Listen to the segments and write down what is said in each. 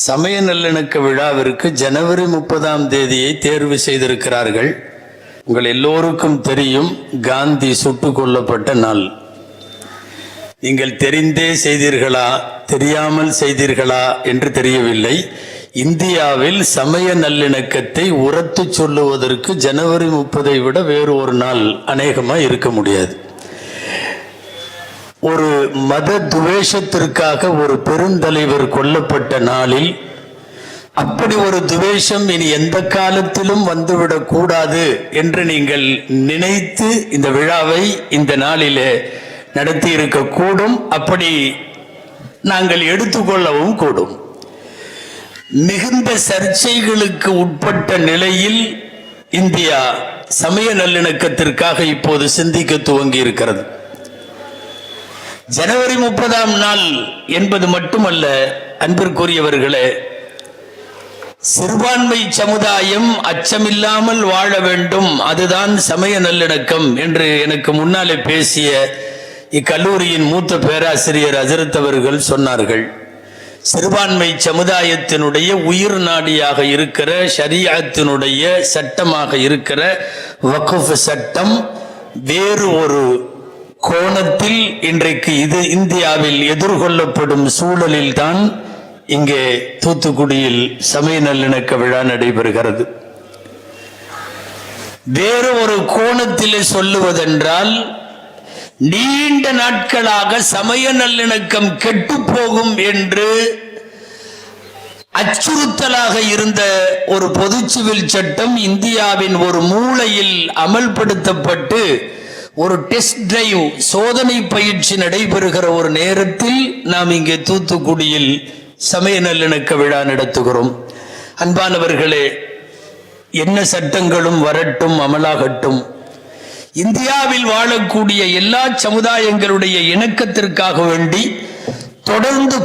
சமய நல்லிணக்க விழாவிற்கு ஜனவரி 30ஆம் தேதியை தேர்வு செய்திருக்கிறார்கள். உங்கள் எல்லோருக்கும் தெரியும், காந்தி சுட்டுக் கொல்லப்பட்ட நாள். நீங்கள் தெரிந்தே செய்தீர்களா தெரியாமல் செய்தீர்களா என்று தெரியவில்லை. இந்தியாவில் சமய நல்லிணக்கத்தை உரத்து சொல்லுவதற்கு ஜனவரி 30ஐ விட வேறு ஒரு நாள் அநேகமாக இருக்க முடியாது. ஒரு மத துவேஷத்திற்காக ஒரு பெருந்தலைவர் கொல்லப்பட்ட நாளில் அப்படி ஒரு துவேஷம் இனி எந்த காலத்திலும் வந்துவிடக் கூடாது என்று நீங்கள் நினைத்து இந்த விழாவை இந்த நாளிலே நடத்தி இருக்கக்கூடும். அப்படி நாங்கள் எடுத்துக்கொள்ளவும் கூடும். மிகுந்த சர்ச்சைகளுக்கு உட்பட்ட நிலையில் இந்தியா சமய நல்லிணக்கத்திற்காக இப்போது சிந்திக்க துவங்கி இருக்கிறது. ஜனவரி 30ஆம் நாள் என்பது மட்டுமல்ல, அன்பிற்குரியவர்களே, சிறுபான்மை சமுதாயம் அச்சமில்லாமல் வாழ வேண்டும், அதுதான் சமய நல்லிணக்கம் என்று எனக்கு முன்னாலே பேசிய இக்கல்லூரியின் மூத்த பேராசிரியர் ஹஜரத் அவர்கள் சொன்னார்கள். சிறுபான்மை சமுதாயத்தினுடைய உயிர் நாடியாக இருக்கிற ஷரியத்தினுடைய சட்டமாக இருக்கிற வக்ஃப் சட்டம் வேறு ஒரு கோணத்தில் இன்றைக்கு இது இந்தியாவில் எதிர்கொள்ளப்படும் சூழலில் தான் இங்கே தூத்துக்குடியில் சமய நல்லிணக்க விழா நடைபெறுகிறது. வேறு ஒரு கோணத்திலே சொல்லுவதென்றால், நீண்ட நாட்களாக சமய நல்லிணக்கம் கெட்டு போகும் என்று அச்சுறுத்தலாக இருந்த ஒரு பொது சிவில் சட்டம் இந்தியாவின் ஒரு மூலையில் அமல்படுத்தப்பட்டு ஒரு டெஸ்ட் டிரைவ் சோதனை பயிற்சி நடைபெறுகிற ஒரு நேரத்தில் நாம் இங்கே தூத்துக்குடியில் சமய நல்லிணக்க விழா நடத்துகிறோம். அன்பானவர்களே, என்ன சட்டங்களும் வரட்டும், அமலாகட்டும். இந்தியாவில் வாழக்கூடிய எல்லா சமுதாயங்களுடைய இணக்கத்திற்காக வேண்டி தொடர்ந்து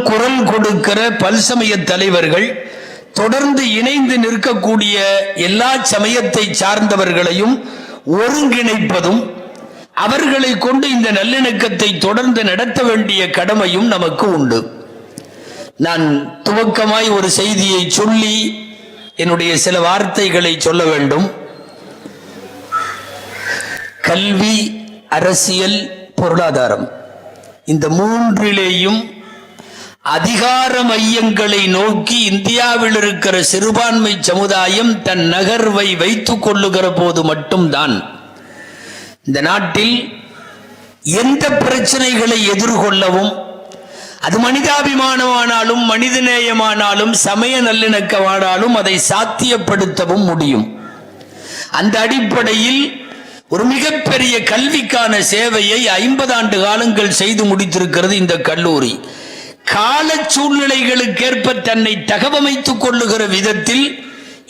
குரல் கொடுக்கிற பல்சமய தலைவர்கள், தொடர்ந்து இணைந்து நிற்கக்கூடிய எல்லா சமயத்தை சார்ந்தவர்களையும் ஒருங்கிணைப்பதும் அவர்களை கொண்டு இந்த நல்லிணக்கத்தை தொடர்ந்து நடத்த வேண்டிய கடமையும் நமக்கு உண்டு. நான் துவக்கமாய் ஒரு செய்தியை சொல்லி என்னுடைய சில வார்த்தைகளை சொல்ல வேண்டும். கல்வி, அரசியல், பொருளாதாரம், இந்த மூன்றிலேயும் அதிகார மையங்களை நோக்கி இந்தியாவில் இருக்கிற சிறுபான்மை சமுதாயம் தன் நகர்வை வைத்துக் கொள்ளுகிற போது மட்டும்தான் இந்த நாட்டில் எந்த பிரச்சனைகளை எதிர்கொள்ளவும், அது மனிதாபிமானமானாலும் மனிதநேயமானாலும் சமய நல்லிணக்கமானாலும் அதை சாத்தியப்படுத்தவும் முடியும். அந்த அடிப்படையில் ஒரு மிகப்பெரிய கல்விக்கான சேவையை 50 ஆண்டு காலங்கள் செய்து முடித்திருக்கிறது இந்த கல்லூரி. கால சூழ்நிலைகளுக்கேற்ப தன்னை தகவமைத்துக் கொள்ளுகிற விதத்தில்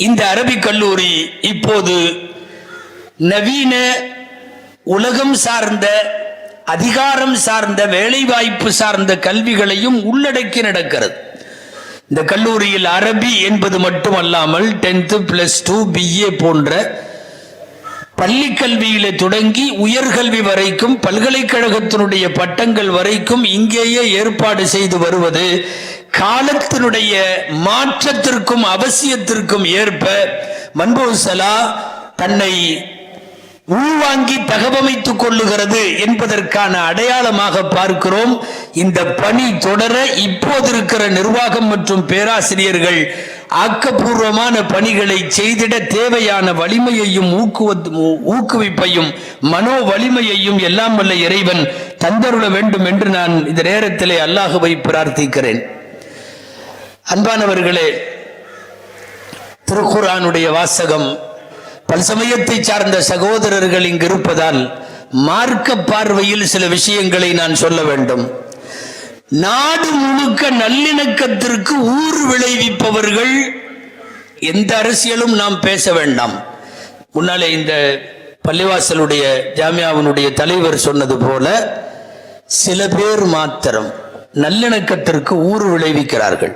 இந்த அரபிக் கல்லூரி இப்போது நவீன உலகம் சார்ந்த, அதிகாரம் சார்ந்த, வேலைவாய்ப்பு சார்ந்த கல்விகளையும் உள்ளடக்கி நடக்கிறது. இந்த கல்லூரியில் அரபி என்பது மட்டுமல்லாமல் 10th +2 BA போன்ற பள்ளி கல்வியில தொடங்கி உயர்கல்வி வரைக்கும், பல்கலைக்கழகத்தினுடைய பட்டங்கள் வரைக்கும் இங்கேயே ஏற்பாடு செய்து வருவது காலத்தினுடைய மாற்றத்திற்கும் அவசியத்திற்கும் ஏற்ப மன்பூசலா தன்னை உள்வாங்கி தகவமைத்துக் கொள்ளுகிறது என்பதற்கான அடையாளமாக பார்க்கிறோம். இந்த பணி தொடர இப்போது இருக்கிற நிர்வாகம் மற்றும் பேராசிரியர்கள் ஆக்கப்பூர்வமான பணிகளை செய்திட தேவையான வலிமையையும் ஊக்குவிப்பையும் மனோ வலிமையையும் எல்லாம் வல்ல இறைவன் தந்தருள வேண்டும் என்று நான் இந்த நேரத்திலே அல்லாஹுவை பிரார்த்திக்கிறேன். அன்பானவர்களே, திருக்குர்ஆனுடைய வாசகம், பல்சமயத்தை சார்ந்த சகோதரர்கள் இங்கு இருப்பதால் மார்க்க பார்வையில் சில விஷயங்களை நான் சொல்ல வேண்டும். நாடு முழுக்க நல்லிணக்கத்திற்கு ஊர் விளைவிப்பவர்கள், எந்த அரசியலும் நாம் பேச வேண்டாம். முன்னாலே இந்த பள்ளிவாசலுடைய ஜாமியாவினுடைய தலைவர் சொன்னது போல சில பேர் மாத்திரம் நல்லிணக்கத்திற்கு ஊர் விளைவிக்கிறார்கள்.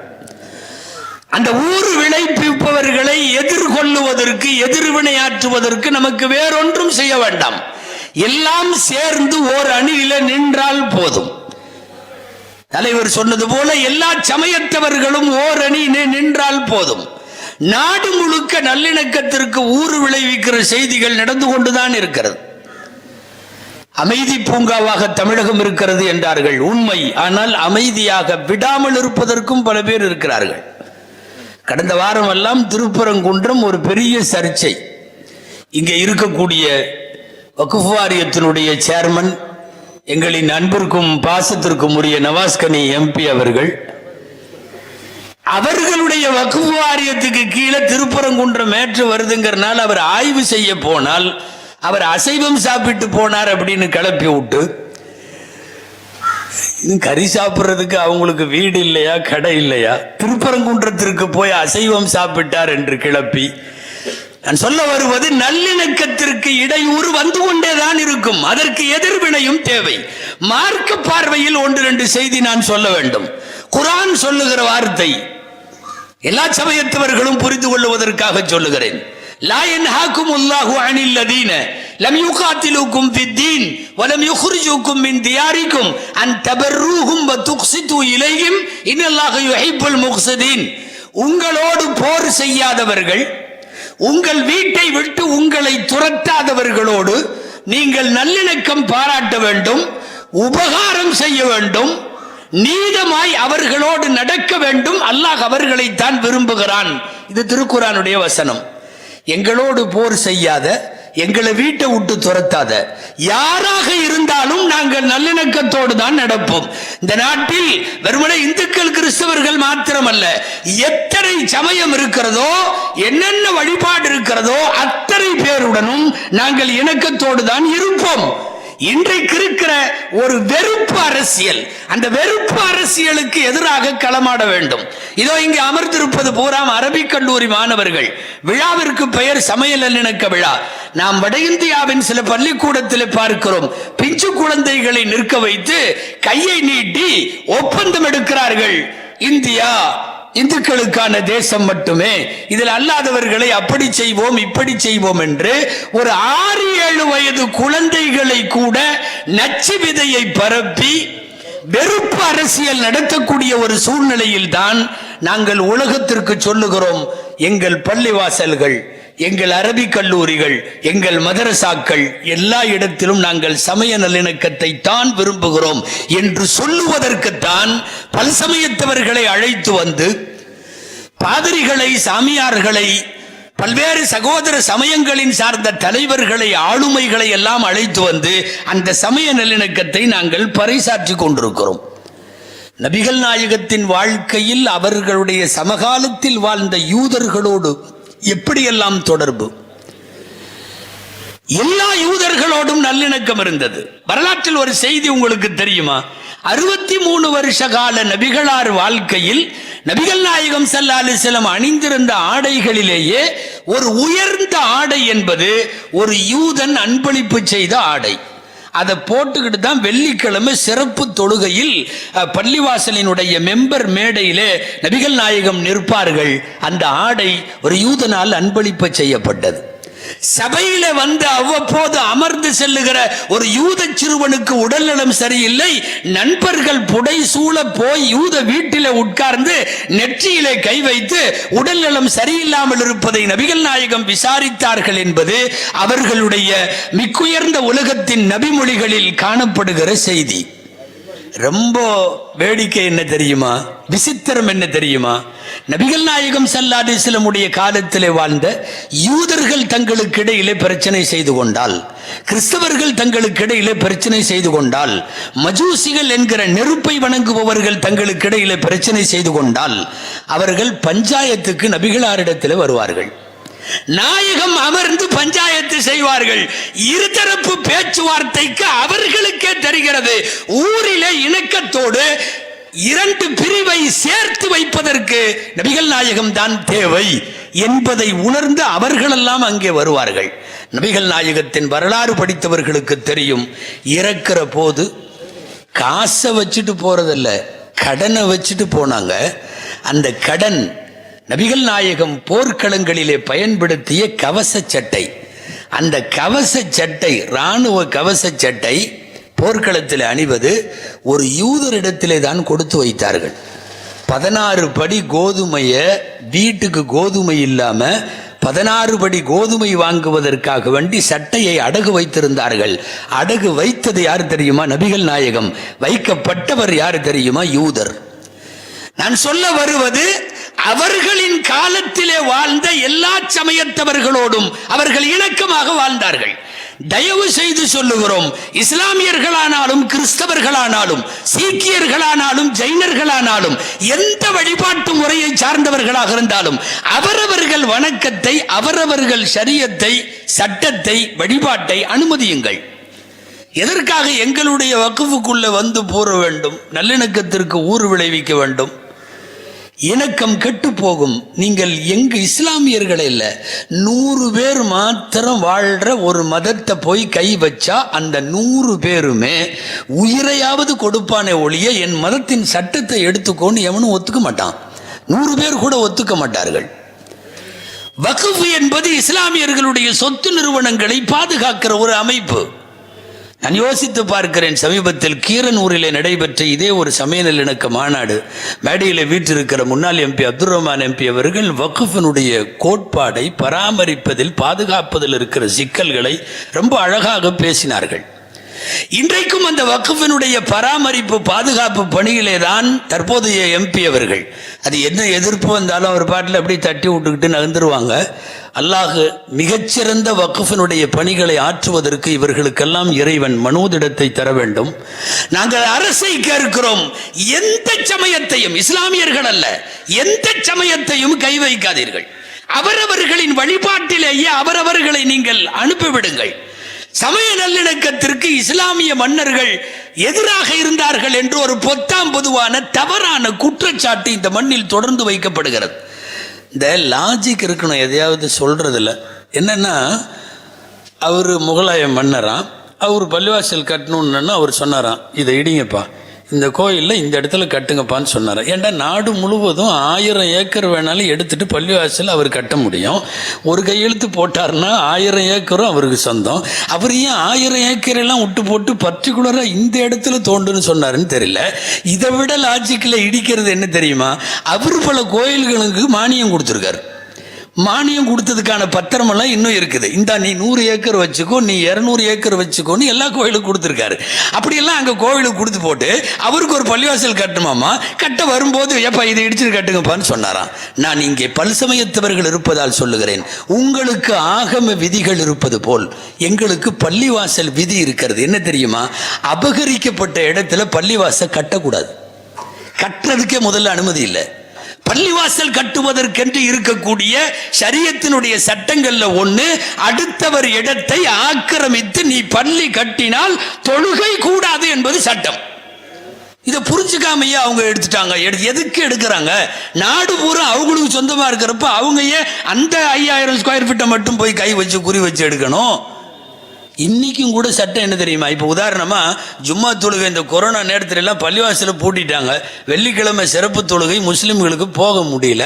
அந்த ஊர் விளைவிப்பவர்களை எதிர்கொள்ளுவதற்கு, எதிர்வினையாற்றுவதற்கு நமக்கு வேறொன்றும் செய்ய வேண்டாம். எல்லாம் சேர்ந்து ஓர் அணியில நின்றால் போதும். தலைவர் சொன்னது போல எல்லா சமயத்தவர்களும் ஓரணி நின்றால் போதும். நாடு முழுக்க நல்லிணக்கத்திற்கு ஊறு விளைவிக்கிற செய்திகள் நடந்து கொண்டுதான் இருக்கிறது. அமைதி பூங்காவாக தமிழகம் இருக்கிறது என்றார்கள், உண்மை. ஆனால் அமைதியாக விடாமல் இருப்பதற்கும் பல பேர் இருக்கிறார்கள். கடந்த வாரம் எல்லாம் திருப்பரங்குன்றம் ஒரு பெரிய சர்ச்சை. இங்கே இருக்கக்கூடிய வக்ஃப் வாரியத்தினுடைய சேர்மன், எங்களின் அன்பிற்கும் பாசத்திற்கும் உரிய நவாஸ்கனி எம்பி அவர்கள், அவர்களுடைய வக்ஃப் வாரியத்துக்கு கீழே திருப்பரங்குன்றம் மேற்று வருதுங்கிறனால அவர் ஆய்வு செய்ய போனால் அவர் அசைவம் சாப்பிட்டு போனார் அப்படின்னு கிளப்பி விட்டு, கறி சாப்பிட்றதுக்கு அவங்களுக்கு வீடு இல்லையா, கடை இல்லையா, திருப்பரங்குன்றத்திற்கு போய் அசைவம் சாப்பிட்டார் என்று கிளப்பி, நான் சொல்ல வருவது நல்லிணக்கத்திற்கு இடையூறு வந்து கொண்டேதான் இருக்கும். அதற்கு எதிர்வினையும் தேவை. மார்க்க பார்வையில் 1-2 செய்தி நான் சொல்ல வேண்டும். குர்ஆன் சொல்லுகிற வார்த்தை எல்லா சமயத்தவர்களும் புரிந்து கொள்வதற்காக சொல்லுகிறேன். லா யன்ஹாகுமுல்லாஹு அனில் லதீன லம் யுகாத்திலுக்கும் ஃபித்தீன் வலம் யுக்ரிஜுக்கும் மின் தியாரிக்கும் அன் தபர்ரூஹும் வ துக்ஸிது இலைஹிம் இன்னல்லாஹ யுஹிப்புல் முக்ஸிதீன். உங்களோடு போர் செய்யாதவர்கள், உங்கள் வீட்டை விட்டு உங்களை துரத்தாதவர்களோடு நீங்கள் நல்லிணக்கம் பாராட்ட வேண்டும், உபகாரம் செய்ய வேண்டும், நீதமாய் அவர்களோடு நடக்க வேண்டும். அல்லாஹ் அவர்களைத்தான் விரும்புகிறான். இது திருக்குர்ஆனுடைய வசனம். எங்களோடு போர் செய்யாத, எங்களை வீட்டை விட்டு துரத்தாத யாராக இருந்தாலும் நாங்கள் நல்லிணக்கத்தோடு தான் நடப்போம். இந்த நாட்டில் வெறுமனே இந்துக்கள் கிறிஸ்தவர்கள் மாத்திரமல்ல, எத்தனை சமயம் இருக்கிறதோ, என்னென்ன வழிபாடு இருக்கிறதோ அத்தனை பேருடனும் நாங்கள் இணக்கத்தோடு தான் இருப்போம். இன்றைக்கு இருக்கிற ஒரு வெறுப்பு அரசியல், அந்த வெறுப்பு அரசியலுக்கு எதிராக களமாட வேண்டும். இதோ இங்கே அமர்ந்திருப்பது பூராம் அரபிக் கல்லூரி மாணவர்கள். விழாவிற்கு பெயர் சமய நல்லிணக்க விழா. நாம் வட இந்தியாவின் சில பள்ளிக்கூடத்தில் பார்க்கிறோம், பிஞ்சு குழந்தைகளை நிற்க வைத்து கையை நீட்டி ஒப்பந்தம் எடுக்கிறார்கள். இந்தியா இந்துக்களுக்கான தேசம் மட்டுமே, இதில் அல்லாதவர்களை அப்படி செய்வோம் இப்படி செய்வோம் என்று ஒரு 6-7 வயது குழந்தைகளை கூட நச்சு விதையை பரப்பி வெறுப்பு அரசியல் நடத்தக்கூடிய ஒரு சூழ்நிலையில் தான் நாங்கள் உலகத்திற்கு சொல்லுகிறோம், எங்கள் பள்ளிவாசல்கள், எங்கள் அரபிக் கல்லூரிகள், எங்கள் மதரசாக்கள் எல்லா இடத்திலும் நாங்கள் சமய நல்லிணக்கத்தை தான் விரும்புகிறோம் என்று சொல்லுவதற்குத்தான் பல்சமயத்தவர்களை அழைத்து வந்து, பாதிரிகளை, சாமியார்களை, பல்வேறு சகோதர சமயங்களின் சார்ந்த தலைவர்களை, ஆளுமைகளை எல்லாம் அழைத்து வந்து அந்த சமய நல்லிணக்கத்தை நாங்கள் பறைசாற்றி கொண்டிருக்கிறோம். நபிகள் நாயகத்தின் வாழ்க்கையில் அவர்களுடைய சமகாலத்தில் வாழ்ந்த யூதர்களோடு எப்படியெல்லாம் தொடர்பு, எல்லா யூதர்களோடும் நல்லிணக்கம் இருந்தது. வரலாற்றில் ஒரு செய்தி உங்களுக்கு தெரியுமா? 63 வருஷ கால நபிகளார் வாழ்க்கையில் நபிகள் நாயகம் ஸல்லல்லாஹு அலைஹி வஸல்லம் அணிந்திருந்த ஆடைகளிலேயே ஒரு உயர்ந்த ஆடை என்பது ஒரு யூதன் அன்பளிப்பு செய்த ஆடை. அதை போட்டுக்கிட்டு தான் வெள்ளிக்கிழமை சிறப்பு தொழுகையில் பள்ளிவாசலினுடைய மெம்பர் மேடையிலே நபிகள் நாயகம் நிற்பார்கள். அந்த ஆடை ஒரு யூதனால் அன்பளிப்பு செய்யப்பட்டது. சபையில வந்து அவ்வப்போது அமர்ந்து செல்லுகிற ஒரு யூத சிறுவனுக்கு உடல்நலம் சரியில்லை, நண்பர்கள் புடை சூழ போய் யூத வீட்டில உட்கார்ந்து நெற்றியிலே கை வைத்து உடல்நலம் சரியில்லாமல் இருப்பதை நபிகள் நாயகம் விசாரித்தார்கள் என்பது அவர்களுடைய மிக்குயர்ந்த உலகத்தின் நபிமொழிகளில் காணப்படுகிற செய்தி. ரொம்ப வேடிக்கை என்ன தெரியுமா, விசித்திரம் என்ன தெரியுமா? நபிகள் நாயகம் ஸல்லல்லாஹு அலைஹி வஸல்லம் உடைய காலத்திலே வாழ்ந்த யூதர்கள் தங்களுக்கு இடையிலே பிரச்சனை செய்து கொண்டால், கிறிஸ்தவர்கள் தங்களுக்கு இடையிலே பிரச்சனை செய்து கொண்டால், மஜூசிகள் என்கிற நெருப்பை வணங்குபவர்கள் தங்களுக்கு இடையிலே பிரச்சனை செய்து கொண்டால், அவர்கள் பஞ்சாயத்துக்கு நபிகளாரிடத்தில் வருவார்கள். நாயகம் அமர்ந்து பஞ்சாயத்து செய்வார்கள். இருதரப்பு பேச்சுவார்த்தைக்கு அவர்களுக்கே தெரிகிறது, ஊரிலே இணக்கத்தோடு 2 பிரிவை சேர்த்து வைப்பதற்கு நபிகள் நாயகம் தான் தேவை என்பதை உணர்ந்து அவர்களெல்லாம் அங்கே வருவார்கள். நபிகள் நாயகத்தின் வரலாறு படித்தவர்களுக்கு தெரியும், இறக்கிற போது காசை வச்சுட்டு போறதில்ல, கடனை வச்சுட்டு போனாங்க. அந்த கடன் நபிகள் நாயகம் போர்க்களங்களிலே பயன்படுத்திய கவச சட்டை. அந்த கவச சட்டை, இராணுவ கவச சட்டை போர்க்களத்தில் அணிவது ஒரு யூதரிடத்திலே தான் கொடுத்து வைத்தார்கள். 16 படி கோதுமையை வீட்டுக்கு கோதுமை இல்லாம 16 படி கோதுமை வாங்குவதற்காக வேண்டி சட்டையை அடகு வைத்திருந்தார்கள். அடகு வைத்தது யார் தெரியுமா? நபிகள் நாயகம். வைக்கப்பட்டவர் யார் தெரியுமா? யூதர். நான் சொல்ல வருவது, அவர்களின் காலத்திலே வாழ்ந்த எல்லா சமயத்தவர்களோடும் அவர்கள் இணக்கமாக வாழ்ந்தார்கள். தயவு செய்து சொல்லுகிறோம், இஸ்லாமியர்களானாலும் கிறிஸ்தவர்களானாலும் சீக்கியர்களானாலும் ஜைனர்களானாலும் எந்த வழிபாட்டு முறையை சார்ந்தவர்களாக இருந்தாலும் அவரவர்கள் வணக்கத்தை, அவரவர்கள் ஷரியத்தை, சட்டத்தை, வழிபாட்டை அனுமதியுங்கள். எதற்காக எங்களுடைய வக்குஃபுக்குள்ள வந்து போற வேண்டும்? நல்லிணக்கத்திற்கு ஊறு விளைவிக்க வேண்டும். இணக்கம் கெட்டு போகும். நீங்கள் எங்கு இஸ்லாமியர்கள் இல்லை, 100 பேர் மாத்திரம் வாழ்ற ஒரு மதத்தை போய் கை வச்சா அந்த 100 பேருமே உயிரையாவது கொடுப்பானே ஒழிய என் மதத்தின் சட்டத்தை எடுத்துக்கோன்னு எவனும் ஒத்துக்க மாட்டான். 100 பேர் கூட ஒத்துக்க மாட்டார்கள். வக்ஃப் என்பது இஸ்லாமியர்களுடைய சொத்து நிறுவனங்களை பாதுகாக்கிற ஒரு அமைப்பு. நான் யோசித்து பார்க்கிறேன். சமீபத்தில் கீரனூரிலே நடைபெற்ற இதே ஒரு சமய நல்லிணக்க மாநாடு மேடையில் வீற்றிருக்கிற முன்னாள் எம்பி அப்துல் ரஹ்மான் எம்பி அவர்கள் வக்ஃபினுடைய கோட்பாடை பராமரிப்பதில், பாதுகாப்பதில் இருக்கிற சிக்கல்களை ரொம்ப அழகாக பேசினார்கள். இன்றைக்கும் அந்த வக்ஃபினுடைய பராமரிப்பு, பாதுகாப்பு பணியிலே தான் தற்போதைய எம்பி அவர்கள். அது என்ன எதிர்ப்பு வந்தாலும் அவர் பாட்டில் அப்படி தட்டி விட்டுக்கிட்டு நகர்ந்துருவாங்க. அல்லாஹ் மிகச்சிறந்த வக்ஃபினுடைய பணிகளை ஆற்றுவதற்கு இவர்களுக்கெல்லாம் இறைவன் மனோதிடத்தை தர வேண்டும். நாங்கள் அரசை கேட்கிறோம், எந்த சமயத்தையும், இஸ்லாமியர்கள் அல்ல, எந்த சமயத்தையும் கை வைக்காதீர்கள். அவரவர்களின் வழிபாட்டிலேயே அவரவர்களை நீங்கள் அனுப்பிவிடுங்கள். சமய நல்லிணக்கத்திற்கு இஸ்லாமிய மன்னர்கள் எதிராக இருந்தார்கள் என்று ஒரு பொத்தாம் பொதுவான தவறான குற்றச்சாட்டு இந்த மண்ணில் தொடர்ந்து வைக்கப்படுகிறது. இந்த லாஜிக் இருக்கணும் எதையாவது சொல்றதில்ல. என்னன்னா, அவர் முகலாய மன்னராம், அவர் பள்ளிவாசல் கட்டணும்னு அவர் சொன்னாராம், இதை இடிங்கப்பா, இந்த கோயிலில் இந்த இடத்துல கட்டுங்கப்பான்னு சொன்னார். ஏன்டா நாடு முழுவதும் 1000 ஏக்கர் வேணாலும் எடுத்துட்டு பள்ளிவாசல் அவர் கட்ட முடியும். ஒரு கையெழுத்து போட்டார்னா 1000 ஏக்கரும் அவருக்கு சொந்தம். அவர் ஏன் 1000 ஏக்கரெல்லாம் விட்டு போட்டு பர்டிகுலராக இந்த இடத்துல தோண்டுன்னு சொன்னாருன்னு தெரியல. இதை விட லாஜிக்கில் இடிக்கிறது என்ன தெரியுமா? அவர் பல கோயில்களுக்கு மானியம் கொடுத்துருக்காரு. மானியம் கொடுத்ததுக்கான பத்திரமெல்லாம் இன்னும் இருக்குது. இந்த நீ 100 ஏக்கர் வச்சுக்கோ, நீ 200 ஏக்கர் வச்சுக்கோன்னு எல்லா கோயிலுக்கும் கொடுத்துருக்காரு. அப்படியெல்லாம் அங்கே கோயிலுக்கு கொடுத்து போட்டு அவருக்கு ஒரு பள்ளிவாசல் கட்டணுமாமா. கட்ட வரும்போது எப்பா இதை இடிச்சுட்டு கட்டுங்கப்பான்னு சொன்னாராம். நான் இங்கே பல்சமயத்தவர்கள் இருப்பதால் சொல்லுகிறேன், உங்களுக்கு ஆகம விதிகள் இருப்பது போல் எங்களுக்கு பள்ளிவாசல் விதி இருக்கிறது. என்ன தெரியுமா? அபகரிக்கப்பட்ட இடத்துல பள்ளிவாசல் கட்டக்கூடாது. கட்டுறதுக்கே முதல்ல அனுமதி இல்லை. பள்ளிவாசல் கட்டுவதற்கென்று இருக்கக்கூடிய ஷரியத்தினுடைய சட்டங்கள்ல ஒண்ணு, அடுத்தவர் இடத்தை ஆக்கிரமித்து நீ பள்ளி கட்டினால் தொழுகை கூடாது என்பது சட்டம். இதை புரிஞ்சுக்காமையே அவங்க எடுத்துட்டாங்க. எதுக்கு எடுக்கிறாங்க? நாடு பூரா அவங்களுக்கு சொந்தமா இருக்கிறப்ப அவங்க ஏன் அந்த 5000 ஸ்கொயர் ஃபீட்டை மட்டும் போய் கை வச்சு குறி வச்சு எடுக்கணும்? இன்னைக்கும் கூட சட்டம் என்ன தெரியுமா? இப்போ உதாரணமா ஜும்மா தொழுகை இந்த கொரோனா நேரத்துல எல்லாம் பள்ளிவாசல பூட்டிட்டாங்க. வெள்ளிக்கிழமை சிறப்பு தொழுகை முஸ்லிம்களுக்கு போக முடியல.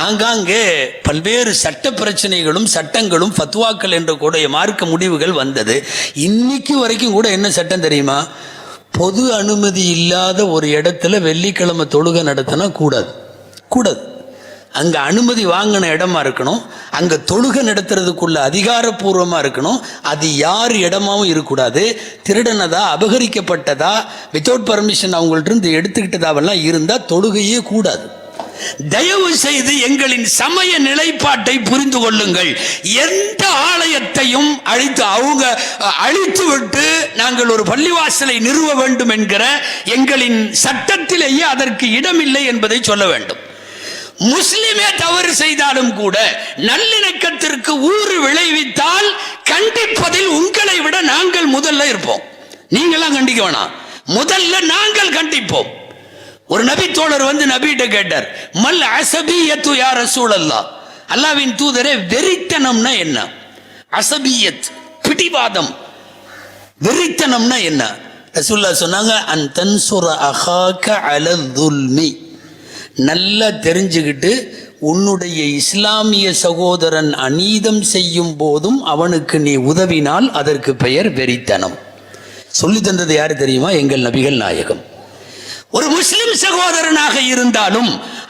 ஆங்காங்கே பல்வேறு சட்ட பிரச்சனைகளும் சட்டங்களும் ஃபத்வாக்கள் என்ற கூட மார்க்க முடிவுகள் வந்தது. இன்னைக்கு வரைக்கும் கூட என்ன சட்டம் தெரியுமா? பொது அனுமதி இல்லாத ஒரு இடத்துல வெள்ளிக்கிழமை தொழுகை நடத்தினா கூடாது. கூடாது. அங்கே அனுமதி வாங்கின இடமா இருக்கணும். அங்கே தொழுகை நடத்துறதுக்குள்ள அதிகாரப்பூர்வமாக இருக்கணும். அது யார் இடமாவும் இருக்கக்கூடாது. திருடனதா, அபகரிக்கப்பட்டதா, வித்தவுட் பர்மிஷன் அவங்கள்ட்ட இருந்து எடுத்துக்கிட்டதாவெல்லாம் இருந்தால் தொழுகையே கூடாது. தயவு செய்து எங்களின் சமய நிலைப்பாட்டை புரிந்து கொள்ளுங்கள். எந்த ஆலயத்தையும் அழித்து விட்டு நாங்கள் ஒரு பள்ளிவாசலை நிறுவ வேண்டும் என்கிற எங்களின் சட்டத்திலேயே அதற்கு இடமில்லை என்பதை சொல்ல வேண்டும். முஸ்லிமே தவறு செய்தாலும் கூட நல்லிணக்கத்திற்கு ஊறு விளைவித்தால் கண்டிப்பதில் உங்களை விட நாங்கள் முதல்ல இருப்போம். நீங்களாம் கண்டிக்க வேணாம், முதல்ல நாங்கள் கண்டிப்போம். ஒரு நபி தோழர் வந்து நபிகிட்ட கேட்டார், மல் அசபியத்து யா ரசூலல்லாஹ், அல்லாஹ்வின் தூதரே வெறித்தனம்னா என்ன? அசபியத் பிடிவாதம், வெறித்தனம்னா என்ன? ரசூலுல்லாஹ் சொன்னாங்க, அன் தன்சுர அஹாக அலல் துல்மி, நல்லா தெரிஞ்சுக்கிட்டு உன்னுடைய இஸ்லாமிய சகோதரன் அநீதம் செய்யும் போதும் அவனுக்கு நீ உதவினால் அதற்கு பெயர் வெறித்தனம். சொல்லி தந்தது யாரு தெரியுமா? எங்கள் நபிகள் நாயகம். ஒரு முஸ்லிம் சகோதரனாக இருந்தாலும்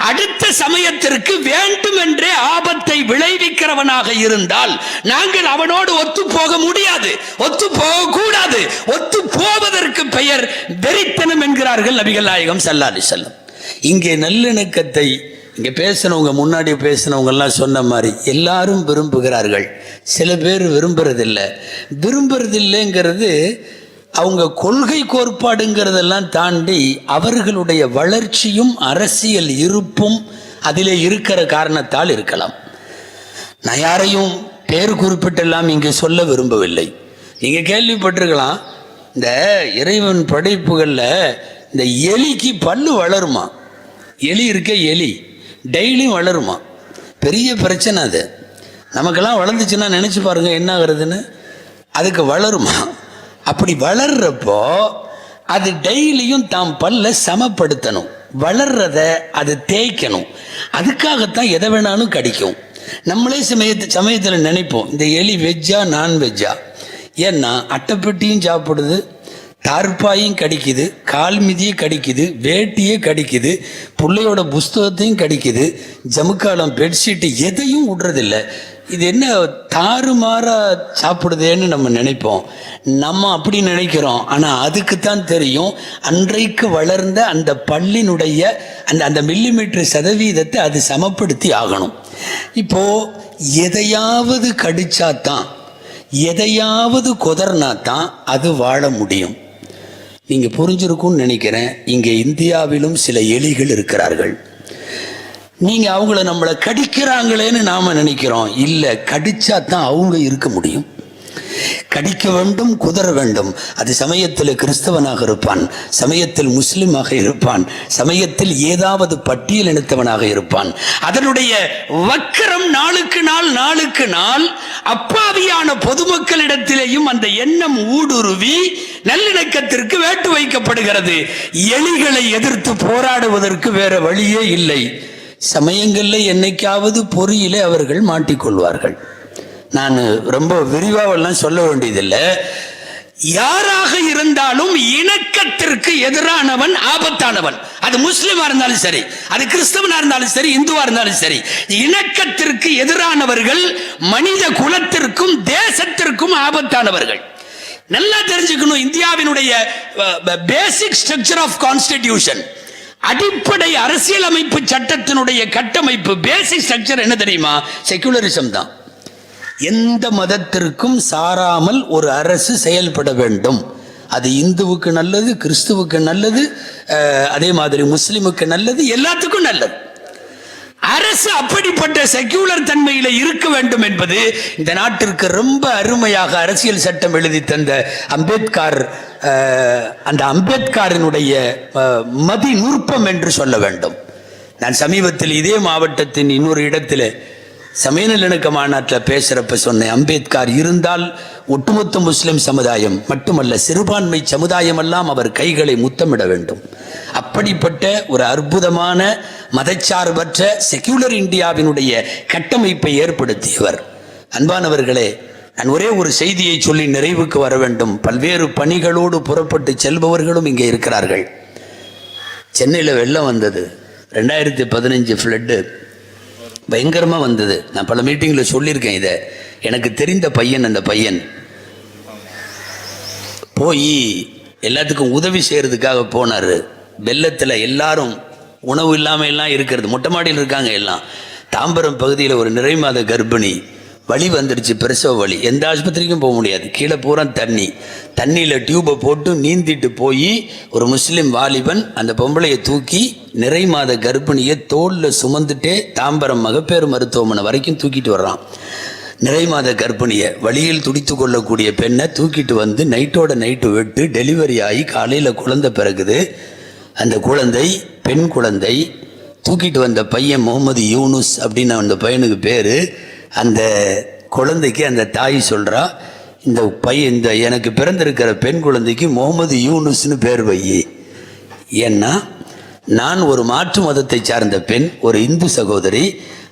அடுத்த சமயத்திற்கு வேண்டுமென்றே ஆபத்தை விளைவிக்கிறவனாக இருந்தால் நாங்கள் அவனோடு ஒத்து போக முடியாது, ஒத்து போக கூடாது. ஒத்து போவதற்கு பெயர் வெறித்தனம் என்கிறார்கள் நபிகள் நாயகம் ஸல்லல்லாஹு அலைஹி வஸல்லம். இங்கே நல்லிணக்கத்தை இங்கே பேசினவங்க, முன்னாடி பேசினவங்க எல்லாம் சொன்ன மாதிரி எல்லாரும் விரும்புகிறார்கள். சில பேர் விரும்புறதில்லை. விரும்புறதில்லைங்கிறது அவங்க கொள்கை கோட்பாடுங்கிறதெல்லாம் தாண்டி அவர்களுடைய வளர்ச்சியும் அரசியல் இருப்பும் அதிலே இருக்கிற காரணத்தால் இருக்கலாம். நான் யாரையும் பேர் குறிப்பிட்டெல்லாம் இங்கே சொல்ல விரும்பவில்லை. நீங்கள் கேள்விப்பட்டிருக்கலாம், இந்த இறைவன் படைப்புகளில் இந்த எலிக்கு பல்லு வளருமா? எலி இருக்க எலி டெய்லியும் வளருமா? பெரிய பிரச்சனை அது. நமக்கெல்லாம் வளர்ந்துச்சுன்னா நினச்சி பாருங்க என்ன ஆகுறதுன்னு. அதுக்கு வளருமா? அப்படி வளர்றப்போ அது டெய்லியும் தாம் பல்ல சமப்படுத்தணும், வளர்றத அது தேய்க்கணும். அதுக்காகத்தான் எதை வேணாலும் கடிக்கும். நம்மளே சமயத்தில் நினைப்போம் இந்த எலி வெஜ்ஜா நான்வெஜ்ஜா. ஏன்னா அட்டைப்பெட்டியும் சாப்பிடுது, தார்பாயும் கடிக்குது, கால் மிதியை கடிக்குது, வேட்டியே கடிக்குது, பிள்ளையோட புஸ்தகத்தையும் கடிக்குது, ஜமுக்காலம் பெட்ஷீட்டு எதையும் விடுறதில்லை. இது என்ன தாறுமாறா சாப்பிடுதேன்னு நம்ம நினைப்போம். நம்ம அப்படி நினைக்கிறோம். ஆனால் அதுக்குத்தான் தெரியும் அன்றைக்கு வளர்ந்த அந்த பல்லினுடைய அந்த மில்லிமீட்டர் சதவீதத்தை அது சமப்படுத்தி ஆகணும். இப்போ எதையாவது கடிச்சாதான், எதையாவது கொதர்னாதான் அது வாழ முடியும். நீங்கள் புரிஞ்சிருக்கும்னு நினைக்கிறேன். இங்கே இந்தியாவிலும் சில எலிகள் இருக்கிறார்கள். நீங்கள் அவங்கள நம்மளை கடிக்கிறாங்களேன்னு நாம் நினைக்கிறோம். இல்லை, கடிச்சா தான் அவங்க இருக்க முடியும். கடிக்க வேண்டும், குதற வேண்டும். அது சமயத்தில் கிறிஸ்தவனாக இருப்பான், சமயத்தில் முஸ்லிமாக இருப்பான், சமயத்தில் ஏதாவது பட்டியல் இனத்தவனாக இருப்பான். அதனுடைய வக்கரம் நாளுக்கு நாள் அப்பாவியான பொதுமக்களிடத்திலேயும் அந்த எண்ணம் ஊடுருவி நல்லிணக்கத்திற்கு வேட்டு வைக்கப்படுகிறது. எலிகளை எதிர்த்து போராடுவதற்கு வேற வழியே இல்லை. சமயங்களில் என்னைக்காவது பொறியிலே அவர்கள் மாட்டிக்கொள்வார்கள். நான் ரொம்ப விரிவாவெல்லாம் சொல்ல வேண்டியதில்லை. யாராக இருந்தாலும் இணக்கத்திற்கு எதிரானவன் ஆபத்தானவன். அது முஸ்லிமா இருந்தாலும் சரி, அது கிறிஸ்தவனா இருந்தாலும் சரி, இந்துவா இருந்தாலும் சரி, இணக்கத்திற்கு எதிரானவர்கள் மனித குலத்திற்கும் தேசத்திற்கும் ஆபத்தானவர்கள். நல்லா தெரிஞ்சுக்கணும். இந்தியாவினுடைய பேசிக் ஸ்ட்ரக்சர் ஆஃப் கான்ஸ்டிடியூஷன், அடிப்படை அரசியலமைப்பு சட்டத்தினுடைய கட்டமைப்பு, பேசிக் ஸ்ட்ரக்சர் என்ன தெரியுமா? செகுலரிசம் தான். எந்த மதத்திற்கும் சாராமல் ஒரு அரசு செயல்பட வேண்டும். அது இந்துவுக்கு நல்லது, கிறிஸ்துவுக்கு நல்லது, அதே மாதிரி முஸ்லிமுக்கு நல்லது, எல்லாத்துக்கும் நல்லது. அரசு அப்படிப்பட்ட செக்யூலர் தன்மையில இருக்க வேண்டும் என்பது இந்த நாட்டிற்கு ரொம்ப அருமையாக அரசியல் சட்டம் எழுதி தந்த அம்பேத்கர், அந்த அம்பேத்கரினுடைய மதி நுட்பம் என்று சொல்ல வேண்டும். நான் சமீபத்தில் இதே மாவட்டத்தின் இன்னொரு இடத்தில் சமய நல்லிணக்க மாநாட்டில் பேசுகிறப்ப சொன்னேன், அம்பேத்கர் இருந்தால் ஒட்டுமொத்த முஸ்லிம் சமுதாயம் மட்டுமல்ல, சிறுபான்மை சமுதாயம் எல்லாம் அவர் கைகளை முத்தமிட வேண்டும். அப்படிப்பட்ட ஒரு அற்புதமான மதச்சார்பற்ற செக்யூலர் இந்தியாவினுடைய கட்டமைப்பை ஏற்படுத்தியவர். அன்பானவர்களே, நான் ஒரே ஒரு செய்தியை சொல்லி நிறைவுக்கு வர வேண்டும். பல்வேறு பணிகளோடு புறப்பட்டு செல்பவர்களும் இங்கே இருக்கிறார்கள். சென்னையில் வெள்ளம் வந்தது, 2015 ஃப்ளட்டு பயங்கரமாக வந்தது. நான் பல மீட்டிங்கில் சொல்லியிருக்கேன் இதை. எனக்கு தெரிந்த பையன், அந்த பையன் போய் எல்லாத்துக்கும் உதவி செய்கிறதுக்காக போனார். வெள்ளத்தில் எல்லாரும் உணவு இல்லாமல் எல்லாம் இருக்கிறது, மொட்டை மாடியில் இருக்காங்க எல்லாம். தாம்பரம் பகுதியில் ஒரு நிறைமாத கர்ப்பிணி, வலி வந்துடுச்சு, பிரசவ வலி, எந்த ஆஸ்பத்திரிக்கும் போக முடியாது, கீழே பூரா தண்ணியில் டியூப்பை போட்டு நீந்திட்டு போய் ஒரு முஸ்லீம் வாலிபன் அந்த பொம்பளையை தூக்கி நிறைமாத கர்ப்பிணியை தோளில் சுமந்துட்டே தாம்பரம் மகப்பேறு மருத்துவமனை வரைக்கும் தூக்கிட்டு வர்றான். நிறைமாத கர்ப்பிணியை, வழியில் துடித்து கொள்ளக்கூடிய பெண்ணை தூக்கிட்டு வந்து நைட்டோட நைட்டு விட்டு டெலிவரி ஆகி காலையில் குழந்தை பிறகுது. அந்த குழந்தை பெண் குழந்தை. தூக்கிட்டு வந்த பையன் முகமது யூனுஸ் அப்படின்னு அந்த பையனுக்கு பேர். அந்த குழந்தைக்கு அந்த தாய் சொல்கிறா, இந்த பையன், இந்த எனக்கு பிறந்திருக்கிற பெண் குழந்தைக்கு முகமது யூனுஸ்னு பேர் வை. ஏன்னா நான் ஒரு மாற்று மதத்தை சார்ந்த பெண், ஒரு இந்து சகோதரி.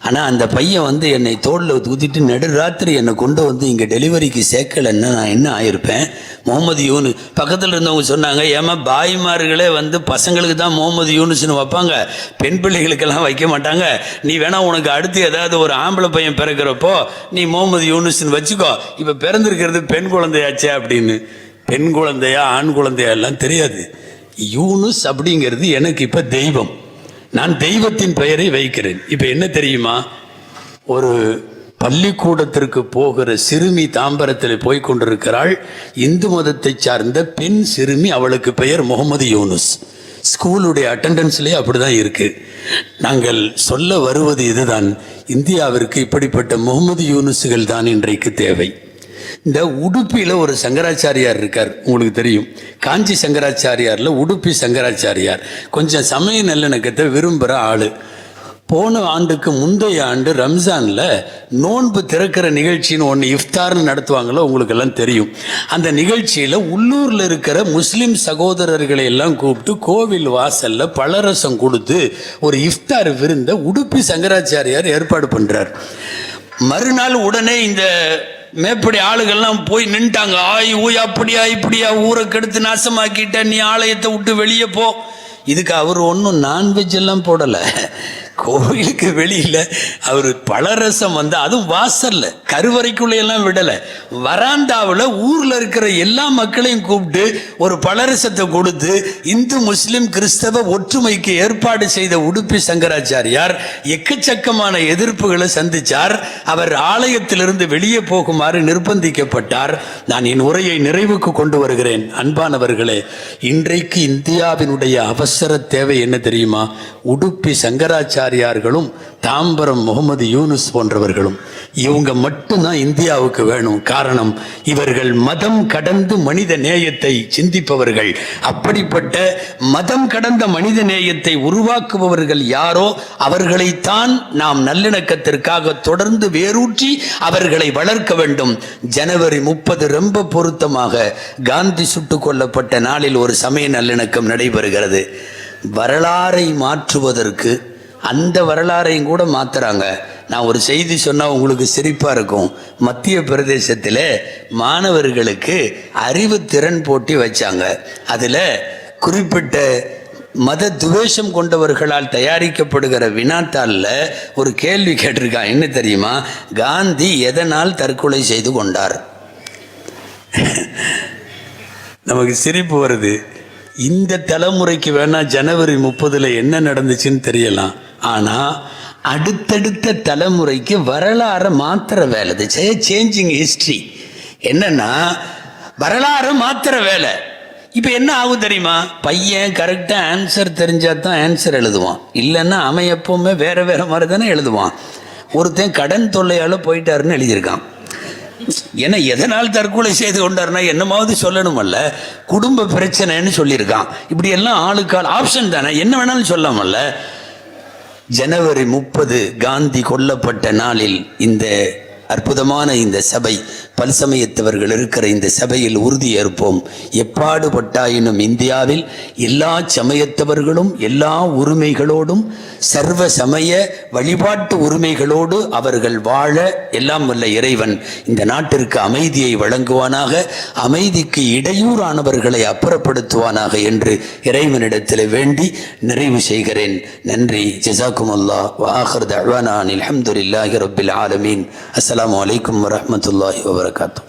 ஆனால் அந்த பையன் என்னை தோளில் ஊற்றிட்டு நடுராத்திரி என்னை கொண்டு இங்கே டெலிவரிக்கு சேர்க்கலைன்னா நான் என்ன ஆயிருப்பேன்? முகமது யூனு பக்கத்தில் இருந்தவங்க சொன்னாங்க, ஏமா பாய்மார்களே பசங்களுக்கு தான் முகமது யூனுஸ்னு வைப்பாங்க, பெண் பிள்ளைகளுக்கெல்லாம் வைக்க மாட்டாங்க. நீ வேணா உனக்கு அடுத்து ஏதாவது ஒரு ஆம்பளை பையன் பிறக்கிறப்போ நீ முகமது யூனுஸ்னு வச்சுக்கோ, இப்போ பிறந்திருக்கிறது பெண் குழந்தையாச்சே அப்படின்னு. பெண் குழந்தையா ஆண் குழந்தையா எல்லாம் தெரியாது. யூனுஸ் அப்படிங்கிறது எனக்கு இப்போ தெய்வம். நான் தெய்வத்தின் பெயரை வைக்கிறேன். இப்போ என்ன தெரியுமா, ஒரு பள்ளிக்கூடத்திற்கு போகிற சிறுமி தாம்பரத்தில் போய் கொண்டிருக்கிறாள். இந்து மதத்தை சார்ந்த பெண் சிறுமி, அவளுக்கு பெயர் முகமது யூனுஸ். ஸ்கூலுடைய அட்டெண்டன்ஸ்லேயே அப்படிதான் இருக்கு. நாங்கள் சொல்ல வருவது இதுதான், இந்தியாவிற்கு இப்படிப்பட்ட முகமது யூனுஸுகள் தான் இன்றைக்கு தேவை. இந்த உடுப்பியில் ஒரு சங்கராச்சாரியார் இருக்கார், உங்களுக்கு தெரியும். காஞ்சி சங்கராச்சாரியாரில் உடுப்பி சங்கராச்சாரியார் கொஞ்சம் சமய நல்லிணக்கத்தை விரும்புகிற ஆள். போன ஆண்டுக்கு முந்தைய ஆண்டு ரம்ஜானில் நோன்பு திறக்கிற நிகழ்ச்சின்னு ஒன்று இஃப்தார்னு நடத்துவாங்களோ, உங்களுக்கு எல்லாம் தெரியும். அந்த நிகழ்ச்சியில் உள்ளூரில் இருக்கிற முஸ்லீம் சகோதரர்களை எல்லாம் கூப்பிட்டு கோவில் வாசலில் பழரசம் கொடுத்து ஒரு இஃப்தார் விருந்தை உடுப்பி சங்கராச்சாரியார் ஏற்பாடு பண்ணுறார். மறுநாள் உடனே இந்த மேற்படி ஆளுகள்லாம் போய் நின்ட்டாங்க. ஆய் ஊய் அப்படியா இப்படியா, ஊரை கெடுத்து நாசமாக்கிட்ட, நீ ஆலயத்தை விட்டு வெளியே போ. இதுக்கு அவர் ஒன்றும் நான்வெஜ் எல்லாம் போடலை. கோவிலுக்கு வெளியில் அவர் பழரசம் அதுவும் வாசல்ல கருவறைக்குள்ளையெல்லாம் விடலை, வராண்டாவில் ஊரில் இருக்கிற எல்லா மக்களையும் கூப்பிட்டு ஒரு பழரசத்தை கொடுத்து இந்து முஸ்லிம் கிறிஸ்தவ ஒற்றுமைக்கு ஏற்பாடு செய்த உடுப்பி சங்கராச்சாரியார் எக்கச்சக்கமான எதிர்ப்புகளை சந்திச்சார். அவர் ஆலயத்திலிருந்து வெளியே போகுமாறு நிர்பந்திக்கப்பட்டார். நான் என் உரையை நிறைவுக்கு கொண்டு வருகிறேன். அன்பானவர்களே, இன்றைக்கு இந்தியாவினுடைய அவசர தேவை என்ன தெரியுமா? உடுப்பி சங்கராச்சாரியார்களும் தாம்பரம் முகமது யூனுஸ் போன்றவர்களும். இவங்க மட்டும்தான் இந்தியாவுக்கு வேணும். காரணம், இவர்கள் மதம் கடந்து மனித நேயத்தை சிந்திப்பவர்கள். அப்படிப்பட்ட மதம் கடந்த மனித நேயத்தை உருவாக்குபவர்கள் யாரோ அவர்களைத்தான் நாம் நல்லிணக்கத்திற்காக தொடர்ந்து வேரூற்றி அவர்களை வளர்க்க வேண்டும். ஜனவரி 30 ரொம்ப பொருத்தமாக காந்தி சுட்டுக் கொல்லப்பட்ட நாளில் ஒரு சமய நல்லிணக்கம் நடைபெறுகிறது. வரலாறை மாற்றுவதற்கு அந்த வரலாறையும் கூட மாத்துறாங்க. நான் ஒரு செய்தி சொன்னால் உங்களுக்கு சிரிப்பாக இருக்கும். மத்திய பிரதேசத்தில் மாணவர்களுக்கு அறிவு திறன் போட்டி வச்சாங்க. அதில் குறிப்பிட்ட மத துவேஷம் கொண்டவர்களால் தயாரிக்கப்படுகிற வினாத்தாளில் ஒரு கேள்வி கேட்டிருக்கான். என்ன தெரியுமா? காந்தி எதனால் தற்கொலை செய்து கொண்டார்? நமக்கு சிரிப்பு வருது. இந்த தலைமுறைக்கு வேணா ஜனவரி 30 என்ன நடந்துச்சுன்னு தெரியலாம். ஆனால் அடுத்தடுத்த தலைமுறைக்கு வரலாறை மாத்திர வேலை, சேஞ்சிங் ஹிஸ்ட்ரி. என்னன்னா வரலாறு மாத்திர வேலை. இப்போ என்ன ஆகும் தெரியுமா? பையன் கரெக்டாக ஆன்சர் தெரிஞ்சால் தான் ஆன்சர் எழுதுவான், இல்லைன்னா அவன் எப்பவுமே வேற வேற மாதிரி தானே எழுதுவான். ஒருத்தன் கடன் தொல்லையால் போயிட்டாருன்னு எழுதியிருக்கான். ஏன்னா எதனால் தற்கொலை செய்து கொண்டார்னா என்னமாவது சொல்லணுமல்ல, குடும்ப பிரச்சனைன்னு சொல்லியிருக்கான். இப்படி எல்லாம் ஆளுக்கால் ஆப்ஷன் தானே, என்ன வேணாலும் சொல்லாமல்ல. ஜனவரி 30 காந்தி கொல்லப்பட்ட நாளில் இந்த அற்புதமான இந்த சபை, பல்சமயத்தவர்கள் இருக்கிற இந்த சபையில் உறுதி ஏற்போம். எப்பாடுபட்டாயினும் இந்தியாவில் எல்லா சமயத்தவர்களும் எல்லா உரிமைகளோடும் சர்வ சமய வழிபாட்டு உரிமைகளோடு அவர்கள் வாழ எல்லாம் வல்ல இறைவன் இந்த நாட்டிற்கு அமைதியை வழங்குவானாக, அமைதிக்கு இடையூறானவர்களை அப்புறப்படுத்துவானாக என்று இறைவனிடத்தில் வேண்டி நிறைவு செய்கிறேன். நன்றி. ஜஸாக்குமுல்லாஹ் வ ஆகிர் தஅவானா அல்ஹம்துலில்லாஹி ரப்பில் ஆலமீன். அஸ்ஸலாமு அலைக்கும் வரஹ்மத்துல்லாஹி வபரகாத்துஹு.